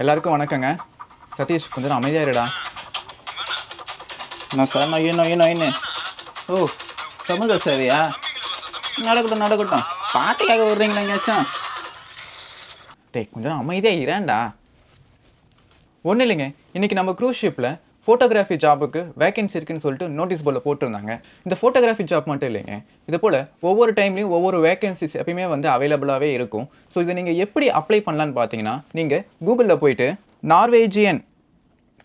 எல்லாருக்கும் வணக்கங்க. சதீஷ் கொஞ்சம் அமைதியாக இருடா. என்ன சார் நொய்னு ஓ சமூக சேவையா? நடக்கட்டும் பாட்டுக்காக விடுறீங்களா எங்கேயாச்சும்? டேய் கொஞ்சம் அமைதியாக இரேன்டா. ஒன்றும் இல்லைங்க, இன்றைக்கி நம்ம க்ரூஸ் ஷிப்பில் ஃபோட்டோகிராஃபி ஜாபுக்கு வேகன்சி இருக்குன்னு சொல்லிட்டு நோட்டீஸ் போர்டில் போட்டிருந்தாங்க. இந்த ஃபோட்டோகிராஃபி ஜாப் மட்டும் இல்லைங்க, இது போல் ஒவ்வொரு டைம்லையும் ஒவ்வொரு வேகன்சிஸ் எப்பயுமே வந்து அவைலபிளாகவே இருக்கும். ஸோ இதை நீங்கள் எப்படி அப்ளை பண்ணலான்னு பார்த்தீங்கன்னா, நீங்கள் கூகுளில் போயிட்டு நார்வேஜியன்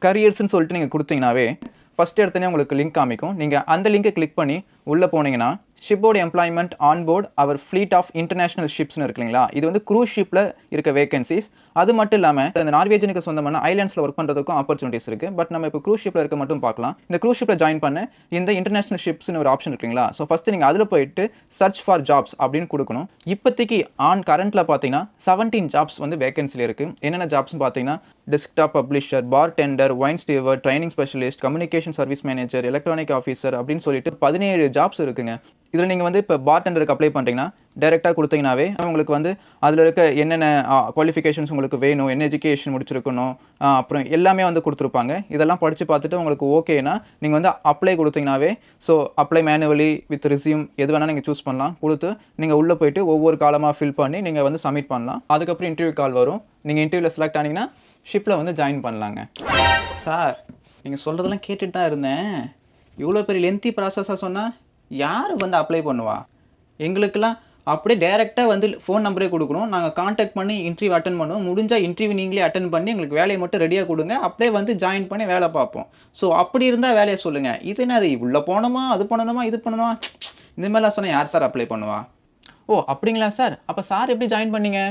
கரியர்ஸ்ன்னு சொல்லிட்டு நீங்கள் கொடுத்தீங்கன்னாவே ஃபஸ்ட் எடுத்தோடனே உங்களுக்கு லிங்க் காமிக்கும். நீங்கள் அந்த லிங்கை கிளிக் பண்ணி உள்ளே போனீங்கன்னா ஷிப்போட employment onboard our fleet of international ஷிப்ஸ்னு இருக்கு இல்லைங்களா, இது வந்து க்ரூஸ் ஷிப்பில் இருக்க வேகன்சிஸ். அது மட்டும் இல்லாமல் இந்த நார்வேஜனுக்கு சொந்தமான ஐலாண்ட்ஸில் ஒர்க் பண்ணுறதுக்கும் ஆப்பர்ச்சுனிட்டிஸ் இருக்குது. பட் நம்ம இப்போ க்ரூஸ் ஷிப்பில் இருக்க மட்டும் பார்க்கலாம். இந்த க்ரூஸ் ஷிப்பில் ஜாயின் பண்ண இந்த இன்டர்நேஷனல் ஷிப்ஸ்னு ஒரு ஆப்ஷன் இருக்குங்களா, ஸோ ஃபஸ்ட்டு நீங்கள் அதில் போயிட்டு சர்ச் ஃபார் ஜாப்ஸ் அப்படின்னு கொடுக்கணும். இப்போதைக்கு கரண்ட்டில் பார்த்தீங்கன்னா 17 ஜாப்ஸ் வந்து வேகன்சியில் இருக்குது. என்னென்ன ஜாப்ஸ்னு பார்த்தீங்கன்னா desktop publisher, bartender, wine steward, training specialist, communication service manager, electronic officer அப்படின்னு சொல்லிட்டு 17 ஜாப்ஸ் இருக்குங்க. இதில் நீங்கள் வந்து இப்போ பார் டெண்டருக்கு அப்ளை பண்ணுறீங்கன்னா டைரெக்டாக கொடுத்தீங்கன்னாவே உங்களுக்கு வந்து அதில் இருக்க என்னென்ன குவாலிஃபிகேஷன்ஸ் உங்களுக்கு வேணும், என்ன எஜுகேஷன் முடிச்சிருக்கணும், அப்புறம் எல்லாமே வந்து கொடுத்துருப்பாங்க. இதெல்லாம் படித்து பார்த்துட்டு உங்களுக்கு ஓகேனா நீங்கள் வந்து அப்ளை கொடுத்தீங்கன்னாவே, so apply manually with resume எது வேணால் நீங்கள் சூஸ் பண்ணலாம். கொடுத்து நீங்கள் உள்ளே போய்ட்டு ஒவ்வொரு காலமாக ஃபில் பண்ணி நீங்கள் வந்து சப்மிட் பண்ணலாம். அதுக்கப்புறம் இன்டர்வியூ கால் வரும். நீங்கள் இன்டர்வியூவில் செலக்ட் ஆனீங்கன்னா ஷிப்பில் வந்து ஜாயின் பண்ணலாங்க. சார் நீங்கள் சொல்கிறதெல்லாம் கேட்டுட்டு தான் இருந்தேன். இவ்வளோ பெரிய லென்த்தி ப்ராசஸாக சொன்னால் யார் வந்து அப்ளை பண்ணுவா? எங்களுக்கெல்லாம் அப்படியே டேரெக்டாக வந்து ஃபோன் நம்பரே கொடுக்கணும். நாங்கள் காண்டாக்ட் பண்ணி இன்டர்வியூ அட்டன் பண்ணுவோம். முடிஞ்சால் இன்டர்வியூ நீங்களே அட்டன் பண்ணி எங்களுக்கு வேலையை மட்டும் ரெடியாக கொடுங்க. அப்படியே வந்து ஜாயின் பண்ணி வேலை பார்ப்போம். ஸோ அப்படி இருந்தால் வேலையை சொல்லுங்கள். இது என்ன, அது உள்ளே போனோமா, அது பண்ணணுமா, இது பண்ணணுமா, இந்த மாதிரிலாம் சொன்னால் யார் சார் அப்ளை பண்ணுவா? ஓ அப்படிங்களா சார், அப்போ சார் எப்படி ஜாயின் பண்ணீங்க?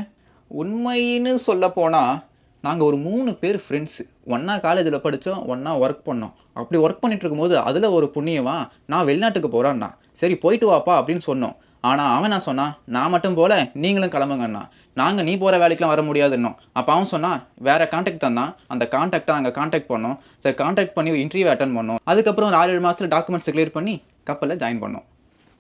உண்மைன்னு சொல்ல போனால் நாங்கள் ஒரு 3 பேர் ஃப்ரெண்ட்ஸு ஒன்றா காலேஜில் படித்தோம், ஒன்றா ஒர்க் பண்ணோம். அப்படி ஒர்க் பண்ணிட்டு இருக்கும்போது அதில் ஒரு புண்ணியவா நான் வெளிநாட்டுக்கு போகிறான்னா, சரி போயிட்டு வாப்பா அப்படின்னு சொன்னோம். ஆனால் அவன் நான் சொன்னான், நான் மட்டும் போல நீங்களும் கிளம்புங்கண்ணா. நாங்கள் நீ போகிற வேலைக்கெலாம் வர முடியாதுன்னோம். அப்போ அவன் சொன்னான் வேறு காண்டாக்ட் தந்தான். அந்த காண்டாக்டை நாங்கள் காண்டாக்ட் பண்ணோம். சரி காண்டாக்ட் பண்ணி இன்டர்வியூ அட்டன் பண்ணோம். அதுக்கப்புறம் ஒரு 6-7 மாதத்தில் டாக்குமெண்ட்ஸ் கிளியர் பண்ணி கப்பலில் ஜாயின் பண்ணோம்.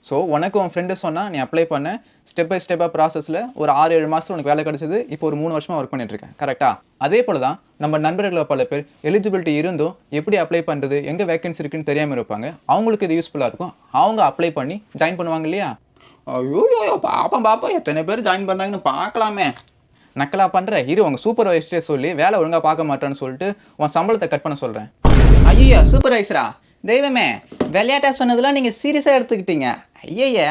ஸோ உனக்கு உன் ஃப்ரெண்டு சொன்னால் நீ அப்ளை பண்ண, ஸ்டெப் பை ஸ்டெப்பாக ப்ராசஸில் ஒரு 6-7 மாதத்தில் உனக்கு வேலை கிடச்சிது. இப்போ ஒரு 3 வருஷமாக ஒர்க் பண்ணிட்டுருக்கேன், கரெக்டாக? அதே போல் தான் நம்ம நண்பர்களை பல பேர் எலிஜிபிலிட்டி இருந்தும் எப்படி அப்ளை பண்ணுறது, எங்கே வேகன்சி இருக்குன்னு தெரியாமல் இருப்பாங்க. அவங்களுக்கு இது யூஸ்ஃபுல்லாக இருக்கும். அவங்க அப்ளை பண்ணி ஜாயின் பண்ணுவாங்க இல்லையா? ஐயோ பாப்பா எத்தனை பேர் ஜாயின் பண்ணுறாங்கன்னு பார்க்கலாமே. நக்கலா பண்ணுற இரு, உங்கள் சூப்பர்வைசரே சொல்லி வேலை ஒழுங்காக பார்க்க மாட்டேன்னு சொல்லிட்டு உன் சம்பளத்தை கட் பண்ண சொல்கிறேன். ஐயோ சூப்பர்வைசரா, தெய்வமே விளையாட்டாக சொன்னதெல்லாம் நீங்கள் சீரியஸாக எடுத்துக்கிட்டீங்க. ஐயய்ய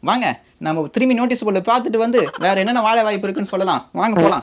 வாங்க நம்ம திரும்பி நோட்டீஸ் போர்டில் பார்த்துட்டு வந்து வேறு என்னென்ன வேலை வாய்ப்பு இருக்குன்னு சொல்லலாம். வாங்க போகலாம்.